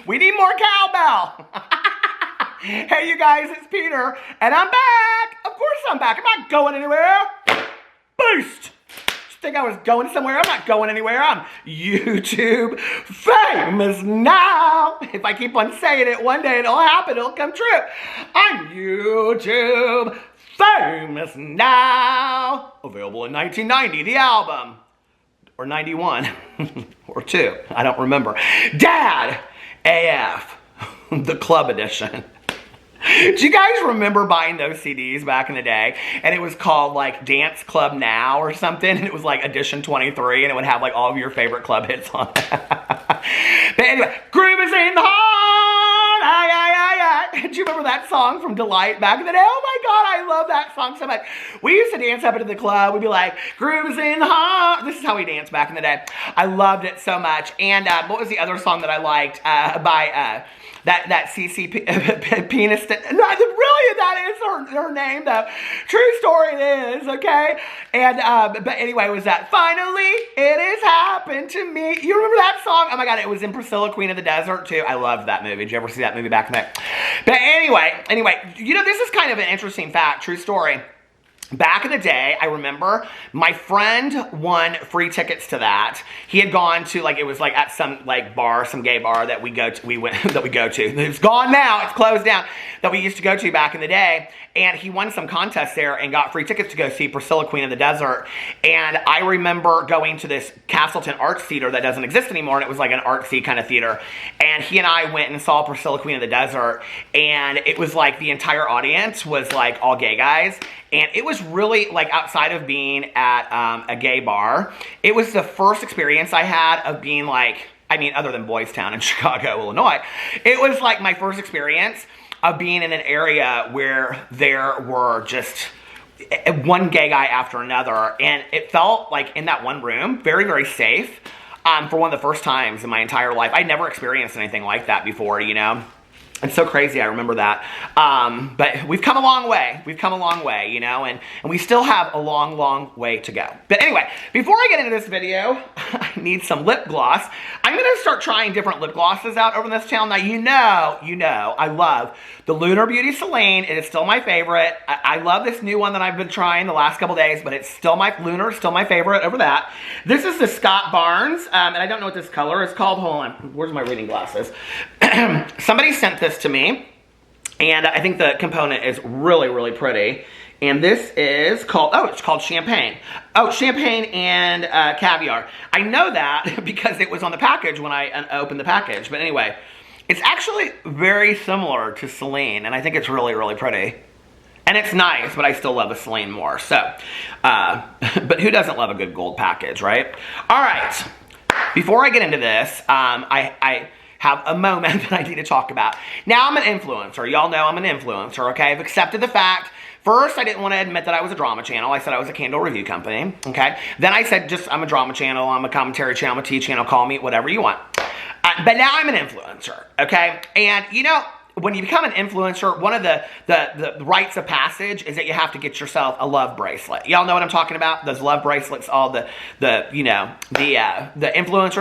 We need more cowbell. Hey, you guys, it's Peter, and I'm back. Of course I'm back. I'm not going anywhere. Boost. You think I was going somewhere? I'm not going anywhere. I'm YouTube famous now. If I keep on saying it, one day it'll happen. It'll come true. I'm YouTube famous now. Available in 1990, the album. Or 91. Or 2. I don't remember. Dad AF. The club edition. Do you guys remember buying those CDs back in the day? And it was called like Dance Club Now or something. And it was like edition 23. And it would have like all of your favorite club hits on it. But anyway, groove is in the heart. Aye, aye, aye, aye. Do you remember that song from Delight back in the day? Oh my God, I love that song so much. We used to dance up into the club. We'd be like, groove is in the heart. This is how we danced back in the day. I loved it so much. And what was the other song that I liked by... That CC penis, really, that is her name, though. True story it is, okay? And, but anyway, it was that, finally, it has happened to me. You remember that song? Oh my God, it was in Priscilla, Queen of the Desert, too. I loved that movie. Did you ever see that movie back in the day? But anyway, you know, this is kind of an interesting fact, true story. Back in the day, I remember my friend won free tickets to that. He had gone to, like, it was like at some like bar, some gay bar that we go to. It's gone now. It's closed down. That we used to go to back in the day. And he won some contest there and got free tickets to go see Priscilla, Queen of the Desert. And I remember going to this Castleton Arts Theater that doesn't exist anymore. And it was like an artsy kind of theater. And he and I went and saw Priscilla, Queen of the Desert. And it was like the entire audience was like all gay guys. And it was really like outside of being at a gay bar. It was the first experience I had of being like, I mean, other than Boys Town in Chicago, Illinois. It was like my first experience of being in an area where there were just one gay guy after another. And it felt like in that one room, very, very safe for one of the first times in my entire life. I'd never experienced anything like that before, you know. It's so crazy, I remember that. But we've come a long way. We've come a long way, you know, and we still have a long, long way to go. But anyway, before I get into this video, I need some lip gloss. I'm going to start trying different lip glosses out over this channel. Now, you know, I love the Lunar Beauty Celine. It is still my favorite. I love this new one that I've been trying the last couple days, but it's still Lunar, still my favorite over that. This is the Scott Barnes, and I don't know what this color is called. Hold on, where's my reading glasses? Somebody sent this to me, and I think the component is really, really pretty. And this is called, oh, it's called Champagne. Oh, Champagne and Caviar. I know that because it was on the package when I opened the package. But anyway, it's actually very similar to Celine, and I think it's really, really pretty. And it's nice, but I still love a Celine more. So, but who doesn't love a good gold package, right? All right. Before I get into this, I have a moment that I need to talk about. Now I'm an influencer. Y'all know I'm an influencer, okay? I've accepted the fact. First, I didn't want to admit that I was a drama channel. I said I was a candle review company, okay? Then I said just I'm a drama channel, I'm a commentary channel, I'm a tea channel, call me whatever you want. But now I'm an influencer, okay? And you know, when you become an influencer, one of the rites of passage is that you have to get yourself a love bracelet. Y'all know what I'm talking about? Those love bracelets all the influencers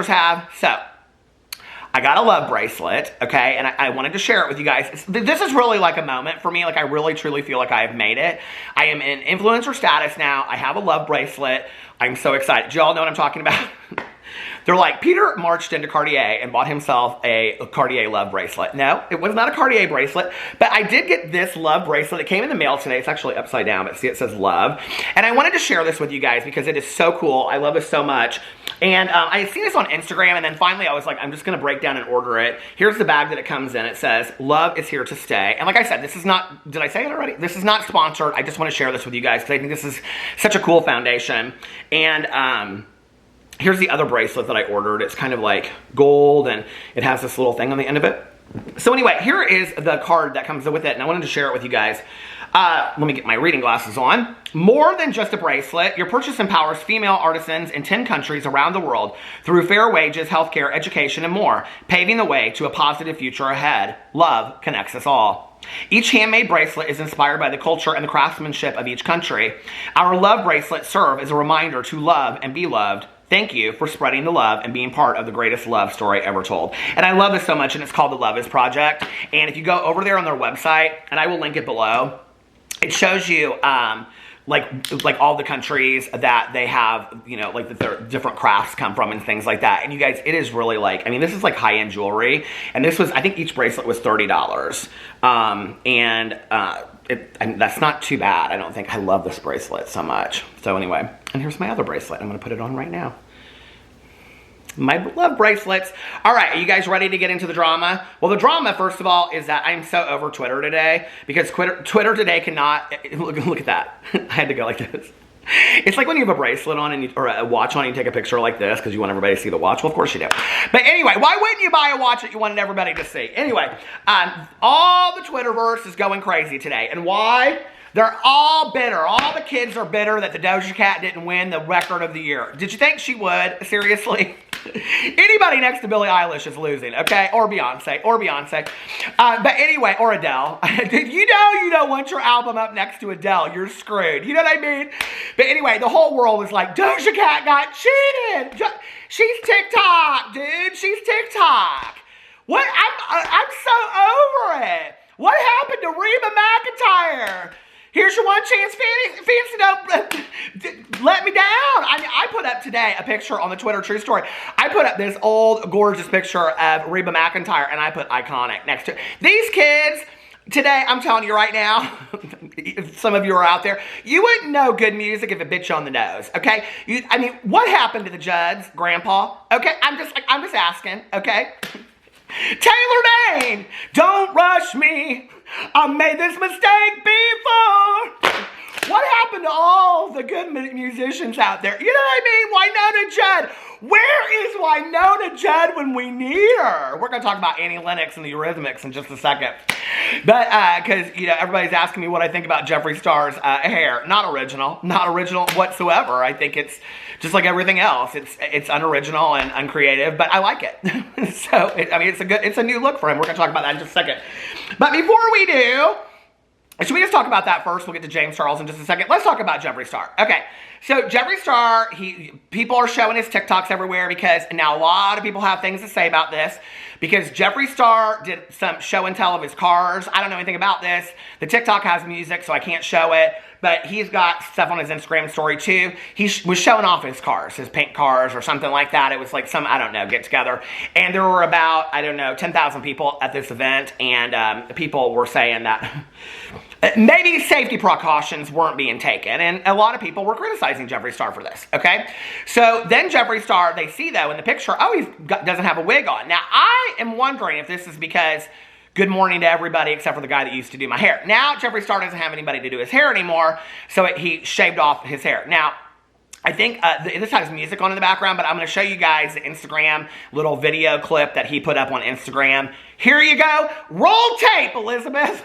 have. So I got a love bracelet, okay, and I wanted to share it with you guys. This is really like a moment for me. Like, I really, truly feel like I have made it. I am in influencer status now. I have a love bracelet. I'm so excited. Do y'all know what I'm talking about? They're like, Peter marched into Cartier and bought himself a Cartier love bracelet. No, it was not a Cartier bracelet, but I did get this love bracelet. It came in the mail today. It's actually upside down, but see, it says love. And I wanted to share this with you guys because it is so cool. I love this so much. And I had seen this on Instagram, and then finally I was like, I'm just going to break down and order it. Here's the bag that it comes in. It says, love is here to stay. And like I said, this is not, did I say it already? This is not sponsored. I just want to share this with you guys because I think this is such a cool foundation. And here's the other bracelet that I ordered. It's kind of like gold, and it has this little thing on the end of it. So anyway, here is the card that comes with it, and I wanted to share it with you guys. Let me get my reading glasses on. More than just a bracelet, your purchase empowers female artisans in 10 countries around the world through fair wages, healthcare, education, and more, paving the way to a positive future ahead. Love connects us all. Each handmade bracelet is inspired by the culture and the craftsmanship of each country. Our love bracelets serve as a reminder to love and be loved Thank you for spreading the love and being part of the greatest love story ever told. And I love this so much, and it's called the Love Is Project. And if you go over there on their website, and I will link it below, it shows you like all the countries that they have, you know, like their different crafts come from and things like that. And you guys, it is really like, I mean, this is like high-end jewelry. And this was, I think each bracelet was $30. And that's not too bad, I don't think. I love this bracelet so much. So anyway, and here's my other bracelet. I'm gonna put it on right now. My love bracelets. All right, are you guys ready to get into the drama? Well, the drama, first of all, is that I'm so over Twitter today because Twitter today cannot, look at that. I had to go like this. It's like when you have a bracelet on and or a watch on and you take a picture like this because you want everybody to see the watch. Well, of course you do. But anyway, why wouldn't you buy a watch that you wanted everybody to see? Anyway, all the Twitterverse is going crazy today. And why? They're all bitter. All the kids are bitter that the Doja Cat didn't win the record of the year. Did you think she would? Seriously? Anybody next to Billie Eilish is losing, okay? Or Beyonce. But anyway, or Adele. You know you don't want your album up next to Adele. You're screwed. You know what I mean? But anyway, the whole world is like, Doja Cat got cheated. She's TikTok, dude. She's TikTok. What? I'm so over it. What happened to Reba McEntire? Here's your one chance, fancy, don't let me down. I put up today a picture on the Twitter True Story. I put up this old, gorgeous picture of Reba McEntire, and I put iconic next to it. These kids, today, I'm telling you right now, if some of you are out there, you wouldn't know good music if it bit you on the nose, okay? I mean, what happened to the Judds, Grandpa? Okay, I'm just asking, okay? Taylor Dane, don't rush me. I made this mistake before. What happened to all the good musicians out there? You know what I mean? Wynonna Judd. Where is Wynonna Judd when we need her? We're going to talk about Annie Lennox and the Eurythmics in just a second. But, because, you know, everybody's asking me what I think about Jeffree Star's hair. Not original whatsoever. I think it's just like everything else. It's unoriginal and uncreative, but I like it. So, I mean, it's a new look for him. We're going to talk about that in just a second. But before we do, should we just talk about that first? We'll get to James Charles in just a second. Let's talk about Jeffree Star. Okay, so Jeffree Star, people are showing his TikToks everywhere because now a lot of people have things to say about this because Jeffree Star did some show and tell of his cars. I don't know anything about this. The TikTok has music, so I can't show it. But he's got stuff on his Instagram story too. He was showing off his cars, his pink cars or something like that. It was like some, I don't know, get together. And there were about, I don't know, 10,000 people at this event. And people were saying that maybe safety precautions weren't being taken. And a lot of people were criticizing Jeffree Star for this, okay? So then Jeffree Star, they see though in the picture, oh, he doesn't have a wig on. Now, I am wondering if this is because good morning to everybody except for the guy that used to do my hair. Now, Jeffree Star doesn't have anybody to do his hair anymore, so he shaved off his hair. Now, I think this has music on in the background, but I'm going to show you guys the Instagram little video clip that he put up on Instagram. Here you go. Roll tape, Elizabeth.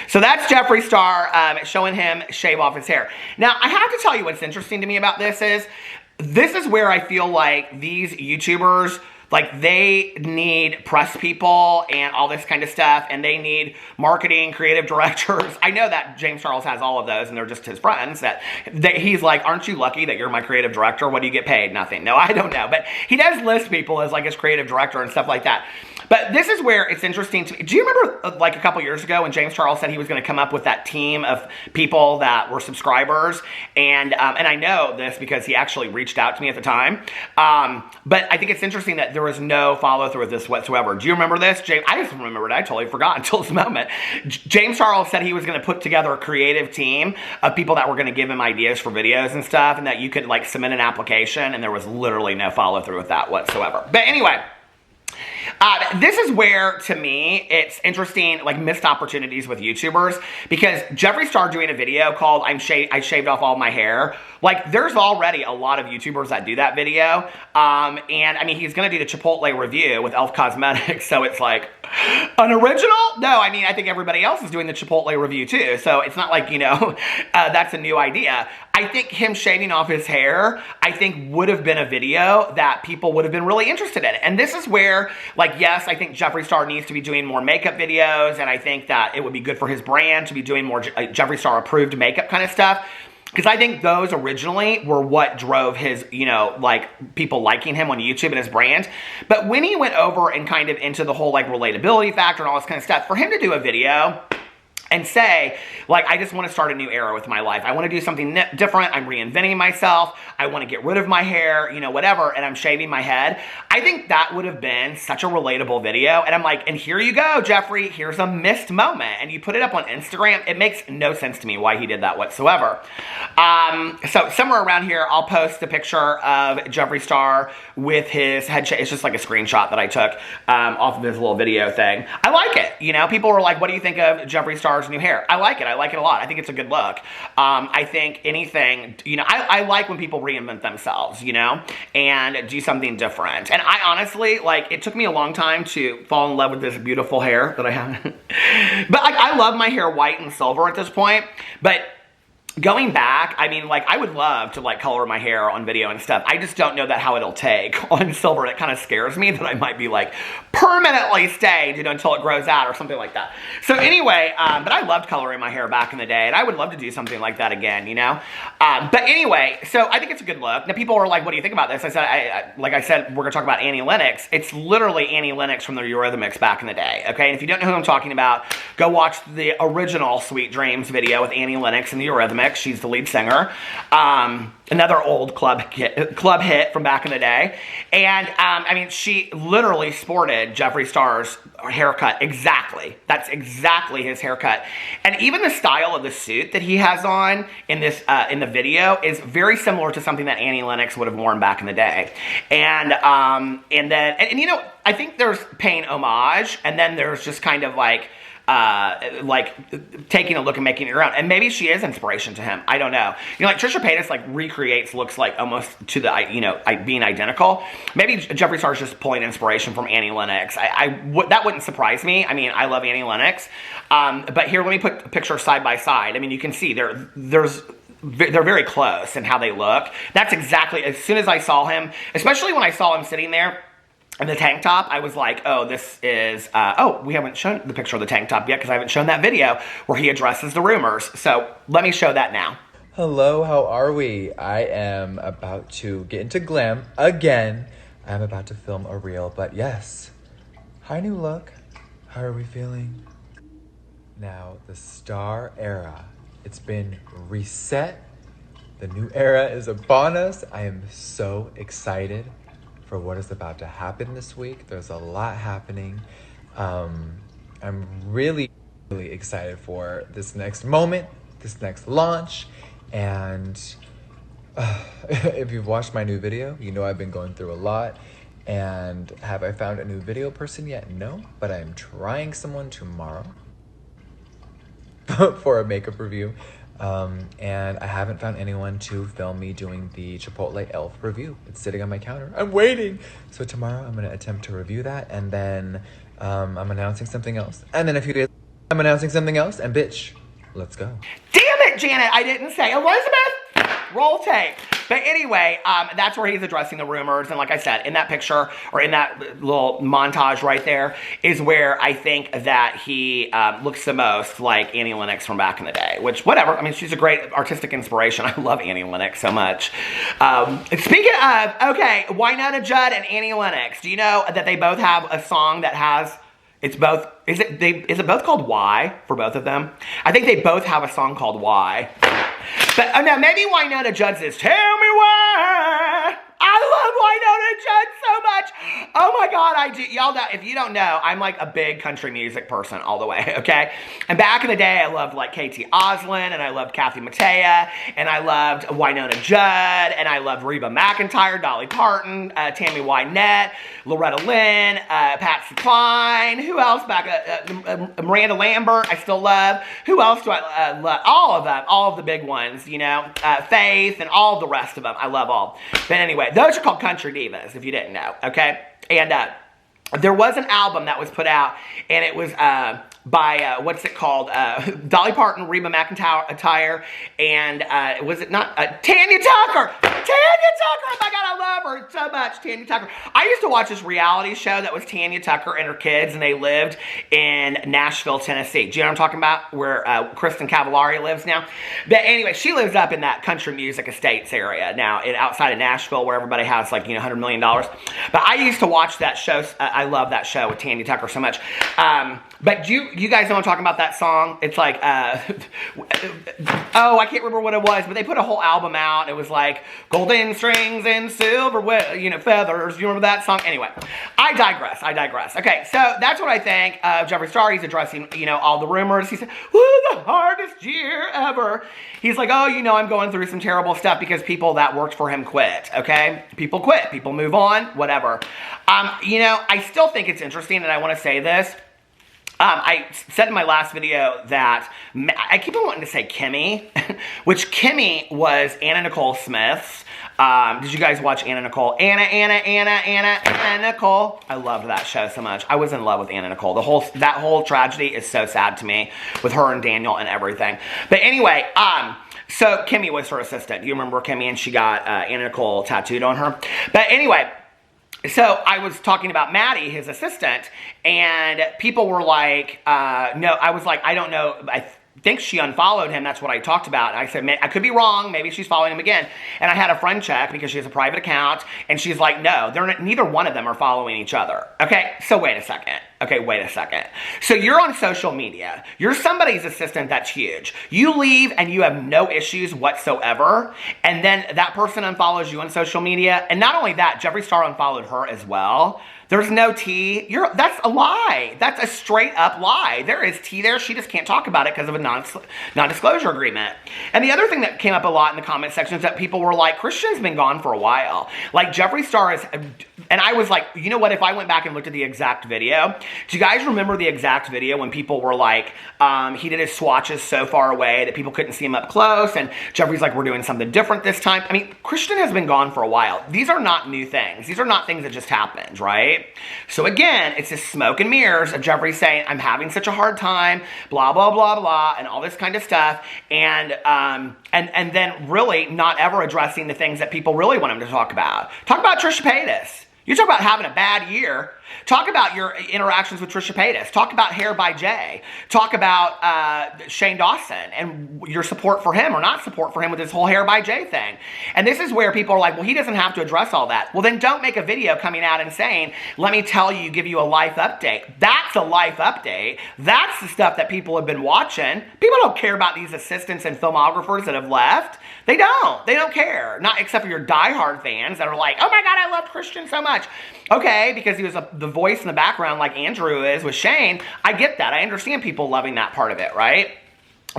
So that's Jeffree Star showing him shave off his hair. Now, I have to tell you what's interesting to me about this is where I feel like these YouTubers, like they need press people and all this kind of stuff, and they need marketing, creative directors. I know that James Charles has all of those, and they're just his friends. He's like, aren't you lucky that you're my creative director? What do you get paid? Nothing. No, I don't know. But he does list people as like his creative director and stuff like that. But this is where it's interesting to me. Do you remember like a couple years ago when James Charles said he was going to come up with that team of people that were subscribers? And I know this because he actually reached out to me at the time. But I think it's interesting that there was no follow through with this whatsoever. Do you remember this? I just remembered. I totally forgot until this moment. James Charles said he was going to put together a creative team of people that were going to give him ideas for videos and stuff, and that you could like submit an application, and there was literally no follow through with that whatsoever. But anyway, This is where, to me, it's interesting, like missed opportunities with YouTubers, because Jeffree Star doing a video called I shaved off all my hair. Like, there's already a lot of YouTubers that do that video. And I mean, he's going to do the Chipotle review with Elf Cosmetics. So it's like, an original? No, I mean, I think everybody else is doing the Chipotle review too. So it's not like, you know, that's a new idea. I think him shaving off his hair, I think would have been a video that people would have been really interested in. And this is where, like, yes, I think Jeffree Star needs to be doing more makeup videos. And I think that it would be good for his brand to be doing more Jeffree Star approved makeup kind of stuff. Because I think those originally were what drove his, you know, like, people liking him on YouTube and his brand. But when he went over and kind of into the whole, like, relatability factor and all this kind of stuff, for him to do a video and say, like, I just want to start a new era with my life. I want to do something different. I'm reinventing myself. I want to get rid of my hair, you know, whatever, and I'm shaving my head. I think that would have been such a relatable video. And I'm like, and here you go, Jeffree. Here's a missed moment. And you put it up on Instagram. It makes no sense to me why he did that whatsoever. So somewhere around here, I'll post a picture of Jeffree Star with his head shave. It's just like a screenshot that I took off of his little video thing. I like it. You know, people were like, what do you think of Jeffree Star's new hair? I like it. I like it a lot. I think it's a good look. I think anything, you know, I like when people reinvent themselves, you know, and do something different. And I honestly, like, it took me a long time to fall in love with this beautiful hair that I have. But like, I love my hair white and silver at this point. But going back, I mean, like, I would love to, like, color my hair on video and stuff. I just don't know that how it'll take on silver. It kind of scares me that I might be, like, permanently stained, you know, until it grows out or something like that. So anyway, but I loved coloring my hair back in the day, and I would love to do something like that again, you know? But anyway, so I think it's a good look. Now, people were like, what do you think about this? I said, like I said, we're going to talk about Annie Lennox. It's literally Annie Lennox from the Eurythmix back in the day, okay? And if you don't know who I'm talking about, go watch the original Sweet Dreams video with Annie Lennox and the Eurythmics. She's the lead singer. Another old club hit from back in the day. And, I mean, she literally sported Jeffree Star's haircut exactly. That's exactly his haircut. And even the style of the suit that he has on in this, in the video is very similar to something that Annie Lennox would have worn back in the day. And then, you know, I think there's paying homage, and then there's just kind of like taking a look and making it your own. And maybe she is inspiration to him. I don't know. You know, like Trisha Paytas, like, recreates looks like almost to the, you know, being identical. Maybe Jeffree Star's just pulling inspiration from Annie Lennox. That wouldn't surprise me. I mean, I love Annie Lennox. But here, let me put pictures side by side. I mean, you can see they're very close in how they look. That's exactly, as soon as I saw him, especially when I saw him sitting there in the tank top, I was like, oh, this is, oh, we haven't shown the picture of the tank top yet because I haven't shown that video where he addresses the rumors. So let me show that now. Hello, how are we? I am about to get into glam again. I'm about to film a reel, but yes. Hi, new look. How are we feeling? Now, the star era. It's been reset. The new era is upon us. I am so excited for what is about to happen this week. There's a lot happening. I'm really excited for this next moment, this next launch. And if you've watched my new video, you know I've been going through a lot. And have I found a new video person yet? No, but I am trying someone tomorrow for a makeup review. And I haven't found anyone to film me doing the Chipotle Elf review. It's sitting on my counter. I'm waiting. So tomorrow I'm going to attempt to review that. And then I'm announcing something else. And then a few days, I'm announcing something else. And bitch, let's go. Damn it, Janet. I didn't say Elizabeth. Roll tape. But anyway, that's where he's addressing the rumors. And like I said, in that picture, or in that little montage right there, is where I think that he looks the most like Annie Lennox from back in the day. Which, whatever. I mean, she's a great artistic inspiration. I love Annie Lennox so much. Speaking of, okay, Wynonna Judd and Annie Lennox. Do you know that they both have a song that has... It's both, is it both called Why for both of them? I think they both have a song called Why. But no, maybe Wynonna Judd's is Tell Me Why. I love Winona Judd so much. Oh my God, I do. Y'all know, if you don't know, I'm like a big country music person all the way, okay? And back in the day, I loved like KT Oslin, and I loved Kathy Mattea, and I loved Winona Judd, and I loved Reba McEntire, Dolly Parton, Tammy Wynette, Loretta Lynn, Patsy Cline. Who else back? Miranda Lambert, I still love. Who else do I love? All of them, all of the big ones, you know, Faith and all the rest of them. I love all. But anyway, those are called country divas, if you didn't know, okay? And there was an album that was put out, and it was by, what's it called? Dolly Parton, Reba McEntire, and was it not? Tanya Tucker! Tanya Tucker! Oh my God, I love her so much, Tanya Tucker. I used to watch this reality show that was Tanya Tucker and her kids, and they lived in Nashville, Tennessee. Do you know what I'm talking about? Where Kristen Cavallari lives now? But anyway, she lives up in that country music estates area now, outside of Nashville, where everybody has like, you know, $100 million. But I used to watch that show. I love that show with Tanya Tucker so much. But you guys know I'm talking about that song? It's like, oh, I can't remember what it was, but they put a whole album out. It was like golden strings and silver, feathers. You remember that song? Anyway, I digress. Okay, so that's what I think of Jeffree Star. He's addressing, you know, all the rumors. He said, the hardest year ever. He's like, oh, you know, I'm going through some terrible stuff because people that worked for him quit, okay? People quit. People move on, whatever. You know, I still think it's interesting, and I want to say this. I said in my last video that I keep on wanting to say Kimmy, which Kimmy was Anna Nicole Smith's. Did you guys watch Anna Nicole? Anna Nicole. I loved that show so much. I was in love with Anna Nicole. That whole tragedy is so sad to me with her and Daniel and everything. But anyway, so Kimmy was her assistant. You remember Kimmy, and she got Anna Nicole tattooed on her. But anyway, so I was talking about Maddie, his assistant, and people were like, no, I was like, I don't know, I think she unfollowed him. That's what I talked about. And I said, I could be wrong. Maybe she's following him again. And I had a friend check because she has a private account, and she's like, no, neither one of them are following each other. Okay, so wait a second. So you're on social media. You're somebody's assistant that's huge. You leave and you have no issues whatsoever, and then that person unfollows you on social media. And not only that, Jeffree Star unfollowed her as well. There's no tea. That's a lie. That's a straight up lie. There is tea there. She just can't talk about it because of a non-disclosure agreement. And the other thing that came up a lot in the comment section is that people were like, Christian's been gone for a while. Like Jeffree Star is, and I was like, you know what? If I went back and looked at the exact video, do you guys remember the exact video when people were like, he did his swatches so far away that people couldn't see him up close, and Jeffree's like, we're doing something different this time. I mean, Christian has been gone for a while. These are not new things. These are not things that just happened, right? So again, it's just smoke and mirrors of Jeffree saying, I'm having such a hard time, blah, blah, blah, blah, and all this kind of stuff. And then really not ever addressing the things that people really want him to talk about. Talk about Trisha Paytas. You talk about having a bad year. Talk about your interactions with Trisha Paytas. Talk about Hair by Jay. Talk about Shane Dawson and your support for him or not support for him with this whole Hair by Jay thing. And this is where people are like, well, he doesn't have to address all that. Well, then don't make a video coming out and saying, let me tell you, give you a life update. That's a life update. That's the stuff that people have been watching. People don't care about these assistants and filmographers that have left. They don't. They don't care. Not except for your diehard fans that are like, oh my God, I love Christian so much. Okay, because he was the voice in the background like Andrew is with Shane. I get that. I understand people loving that part of it, right?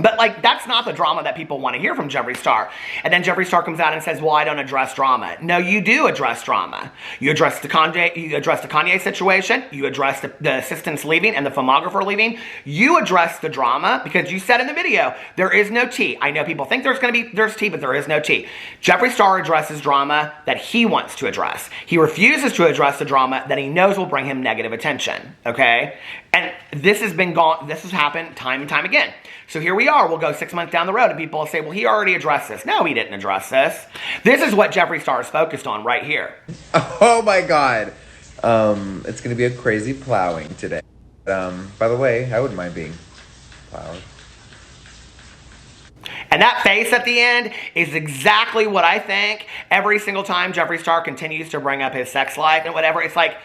But, like, that's not the drama that people want to hear from Jeffree Star. And then Jeffree Star comes out and says, well, I don't address drama. No, you do address drama. You address the Kanye situation. You address the assistants leaving and the filmographer leaving. You address the drama because you said in the video, there is no tea. I know people think there's tea, but there is no tea. Jeffree Star addresses drama that he wants to address. He refuses to address the drama that he knows will bring him negative attention, okay? And this has happened time and time again. So here we are. We'll go 6 months down the road and people will say, well, he already addressed this. No, he didn't address this. This is what Jeffree Star is focused on right here. Oh my God. It's going to be a crazy plowing today. By the way, I wouldn't mind being plowed. And that face at the end is exactly what I think every single time Jeffree Star continues to bring up his sex life and whatever. It's like,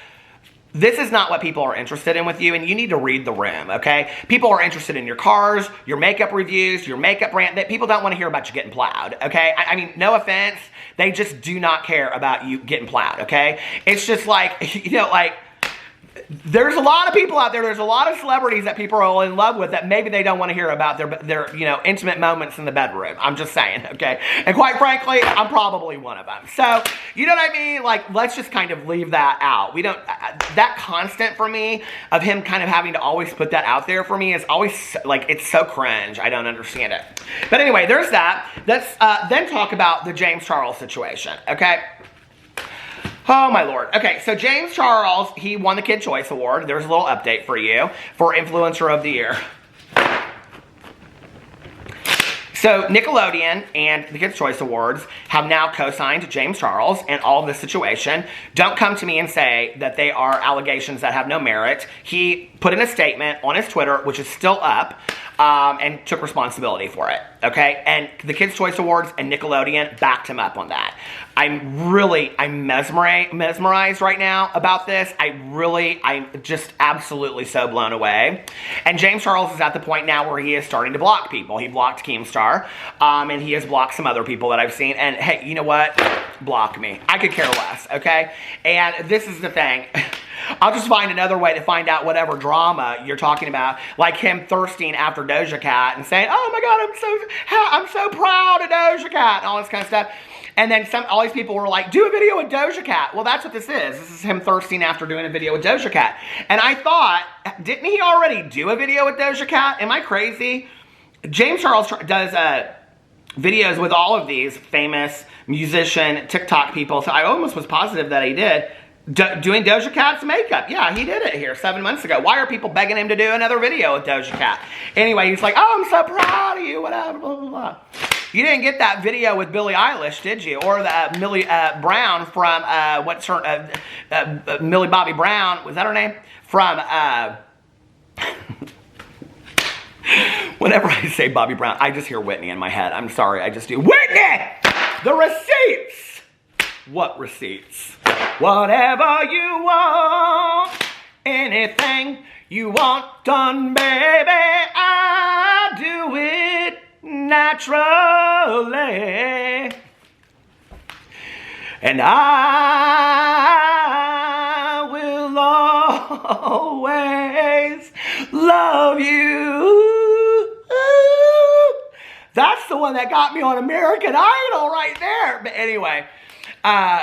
this is not what people are interested in with you, and you need to read the room, okay? People are interested in your cars, your makeup reviews, your makeup brand. People don't want to hear about you getting plowed, okay? I mean, no offense. They just do not care about you getting plowed, okay? It's just like, you know, like, there's a lot of people out there, there's a lot of celebrities that people are in love with that maybe they don't want to hear about their you know, intimate moments in the bedroom. I'm just saying, okay? And quite frankly, I'm probably one of them. So, you know what I mean? Like, let's just kind of leave that out. We don't, that constant for me of him kind of having to always put that out there for me is always, like, it's so cringe. I don't understand it. But anyway, there's that. Let's then talk about the James Charles situation, okay? Oh, my Lord. Okay, so James Charles, he won the Kid Choice Award. There's a little update for you for Influencer of the Year. So Nickelodeon and the Kids' Choice Awards have now co-signed James Charles and all of this situation. Don't come to me and say that they are allegations that have no merit. He put in a statement on his Twitter, which is still up, and took responsibility for it, okay? And the Kids' Choice Awards and Nickelodeon backed him up on that. I'm mesmerized right now about this. I'm just absolutely so blown away. And James Charles is at the point now where he is starting to block people. He blocked Keemstar, and he has blocked some other people that I've seen. And hey, you know what? Block me. I could care less, okay? And this is the thing. I'll just find another way to find out whatever drama you're talking about, like him thirsting after Doja Cat and saying, "Oh my God, I'm so proud of Doja Cat," and all this kind of stuff. And then all these people were like, "Do a video with Doja Cat." Well, that's what this is. This is him thirsting after doing a video with Doja Cat. And I thought, didn't he already do a video with Doja Cat? Am I crazy? James Charles does videos with all of these famous musician TikTok people. So I almost was positive that he did. Doing Doja Cat's makeup. Yeah, he did it here 7 months ago. Why are people begging him to do another video with Doja Cat? Anyway, he's like, "Oh, I'm so proud of you," whatever, blah, blah, blah. You didn't get that video with Billie Eilish, did you? Or the Millie Brown from, what's her, Millie Bobby Brown, was that her name? From, whenever I say Bobby Brown, I just hear Whitney in my head. I'm sorry, I just do. Whitney! The receipts! What receipts? Whatever you want, anything you want done, baby, I do it naturally. And I will always love you. That's the one that got me on American Idol right there. But anyway,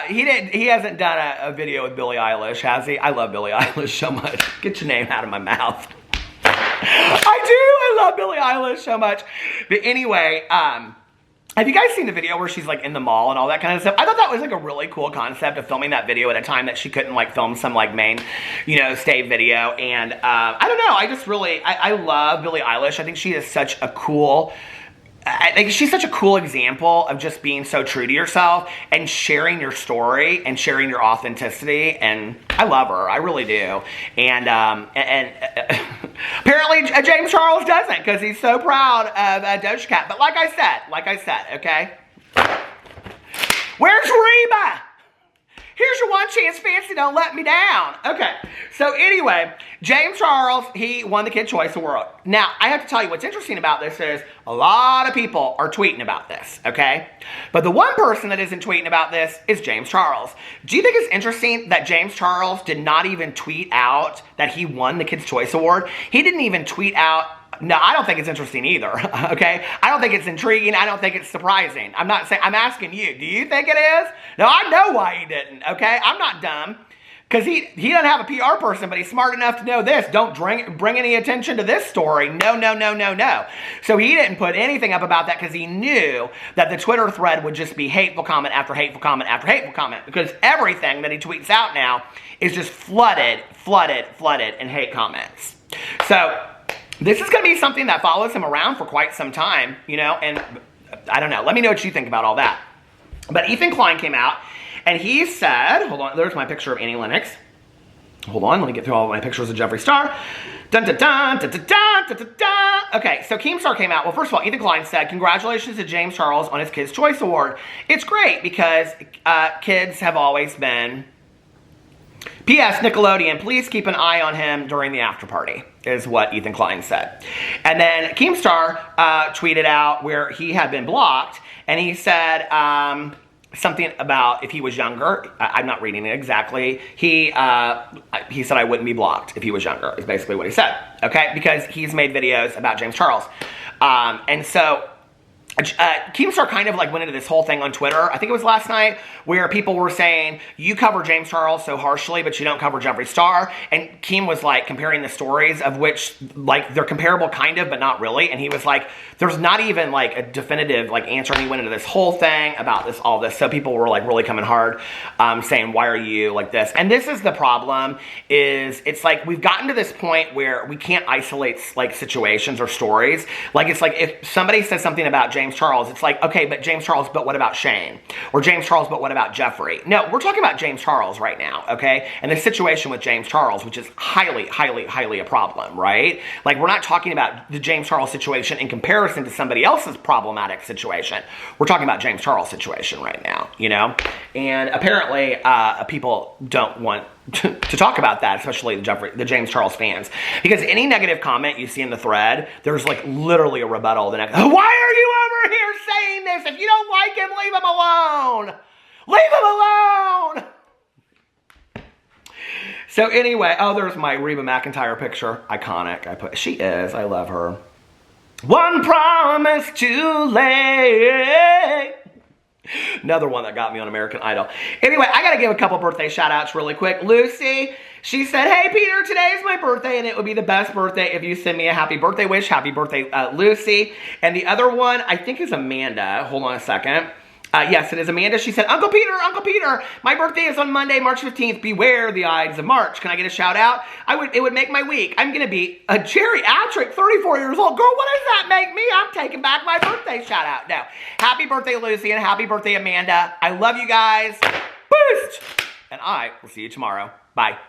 he hasn't done a video with Billie Eilish, has he? I love Billie Eilish so much. Get your name out of my mouth. I love Billie Eilish so much. But anyway, have you guys seen the video where she's like in the mall and all that kind of stuff? I thought that was like a really cool concept of filming that video at a time that she couldn't like film some like main, you know, stay video. And I don't know, I love Billie Eilish. I think she is such a cool, I think she's such a cool example of just being so true to yourself and sharing your story and sharing your authenticity. And I love her. I really do. And apparently James Charles doesn't, because he's so proud of Doja Cat. But like I said, okay? Where's Reba? Here's your one chance, Fancy, don't let me down. Okay, so anyway, James Charles, he won the Kid Choice Award. Now, I have to tell you what's interesting about this is a lot of people are tweeting about this, okay? But the one person that isn't tweeting about this is James Charles. Do you think it's interesting that James Charles did not even tweet out that he won the Kids' Choice Award? He didn't even tweet out. No, I don't think it's interesting either, okay? I don't think it's intriguing. I don't think it's surprising. I'm asking you, do you think it is? No, I know why he didn't, okay? I'm not dumb, because he doesn't have a PR person, but he's smart enough to know this. Don't bring any attention to this story. No, no, no, no, no. So he didn't put anything up about that because he knew that the Twitter thread would just be hateful comment after hateful comment after hateful comment, because everything that he tweets out now is just flooded in hate comments. So this is going to be something that follows him around for quite some time, you know, and I don't know. Let me know what you think about all that. But Ethan Klein came out, and he said, hold on, there's my picture of Annie Lennox. Hold on, let me get through all of my pictures of Jeffree Star. Dun, dun, dun, dun, dun, dun, dun, dun, dun. Okay, so Keemstar came out. Well, first of all, Ethan Klein said, congratulations to James Charles on his Kids' Choice Award. It's great because kids have always been P.S. Nickelodeon, please keep an eye on him during the after party, is what Ethan Klein said. And then Keemstar tweeted out where he had been blocked, and he said something about if he was younger. I'm not reading it exactly. He said I wouldn't be blocked if he was younger, is basically what he said, okay? Because he's made videos about James Charles. And so Keemstar kind of like went into this whole thing on Twitter, I think it was last night, where people were saying, you cover James Charles so harshly, but you don't cover Jeffree Star. And Keem was like comparing the stories, of which like they're comparable kind of, but not really. And he was like, there's not even like a definitive like answer. And he went into this whole thing about this, all this. So people were like really coming hard, saying, why are you like this? And this is the problem, is it's like we've gotten to this point where we can't isolate like situations or stories. Like it's like if somebody says something about James Charles, it's like, okay, but James Charles, but what about Shane? Or James Charles, but what about Jeffree? No, we're talking about James Charles right now, okay? And the situation with James Charles, which is highly, highly, highly a problem, right? Like, we're not talking about the James Charles situation in comparison to somebody else's problematic situation. We're talking about James Charles' situation right now, you know? And apparently, people don't want to talk about that, especially the James Charles fans. Because any negative comment you see in the thread, there's like literally a rebuttal. Why are you over here saying this? If you don't like him, leave him alone. Leave him alone. So anyway, oh, there's my Reba McEntire picture. Iconic. She is. I love her. One promise too late. Another one that got me on American Idol. Anyway, I gotta give a couple birthday shout outs really quick. Lucy, she said, hey Peter, today is my birthday and it would be the best birthday if you send me a happy birthday wish. Happy birthday, Lucy. And the other one, I think is Amanda. Hold on a second. Yes, it is Amanda. She said, Uncle Peter, my birthday is on Monday, March 15th. Beware the Ides of March. Can I get a shout out? It would make my week. I'm going to be a geriatric, 34 years old. Girl, what does that make me? I'm taking back my birthday shout out. No. Happy birthday, Lucy, and happy birthday, Amanda. I love you guys. Boost! And I will see you tomorrow. Bye.